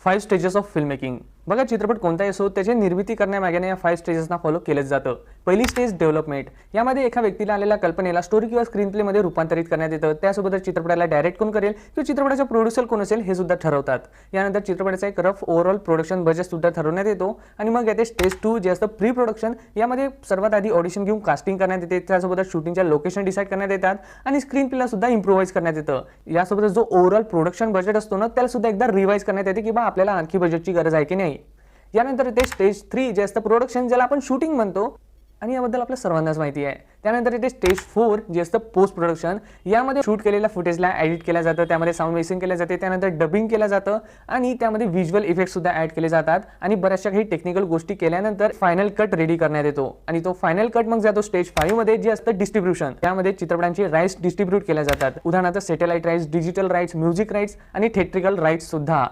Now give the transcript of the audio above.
5 stages of film making. बघा, चित्रपट कोणताही असो त्याची निर्मिती करण्यामागे या 5 स्टेजेसना फॉलो केलेच जातं। पहिली स्टेज डेव्हलपमेंट। यामध्ये एका व्यक्तीला आलेल्या कल्पनेला स्टोरी किंवा स्क्रीन प्ले मध्ये रूपांतरित करण्यात येतं। त्यासोबतच चित्रपटाला डायरेक्ट कोण करेल किंवा चित्रपटाचा प्रोड्युसर कोण असेल हे सुद्धा ठरवतात। यानंतर चित्रपटाचा एक रफ ओव्हरऑल प्रोडक्शन बजेट सुद्धा ठरवण्यात येतो आणि मग येते स्टेज 2 जे असतं प्री प्रोडक्शन। यामध्ये सर्वात आधी ऑडिशन घेऊन कास्टिंग करण्यात येते, त्यासोबतच शूटिंगच्या लोकेशन डिसाईड करण्यात येतात आणि स्क्रीन प्लेला सुद्धा इम्प्रोवाइज करण्यात येतं। यासोबतच जो ओव्हरऑल प्रोडक्शन बजेट असतो ना त्याला सुद्धा एकदा रिवाइज करण्यात येते की बा आपल्याला आणखी बजेटची गरज आहे की नाही। यानंतर ते स्टेज 3 जे असतं प्रोडक्शन, ज्याला आपण शूटिंग म्हणतो आणि याबद्दल आपल्या सर्वांनाच माहिती आहे। त्यानंतर येते स्टेज 4 जे असतं पोस्ट प्रोडक्शन। यामध्ये शूट केलेल्या फुटेजला एडिट केलं जातं, त्यामध्ये साऊंड मिक्सिंग केलं जाते, त्यानंतर डबिंग केलं जातं आणि त्यामध्ये व्हिज्युअल इफेक्ट सुद्धा ऍड केले जातात आणि बऱ्याचशा काही टेक्निकल गोष्टी केल्यानंतर फायनल कट रेडी करण्यात येतो आणि तो फायनल कट मग जातो स्टेज 5 मध्ये जे असतं डिस्ट्रीब्युशन। त्यामध्ये चित्रपटांची राईट्स डिस्ट्रीब्यूट केल्या जातात, उदाहरणार्थ satellite rights, digital rights, music rights आणि थिएट्रिकल राईट्स सुद्धा।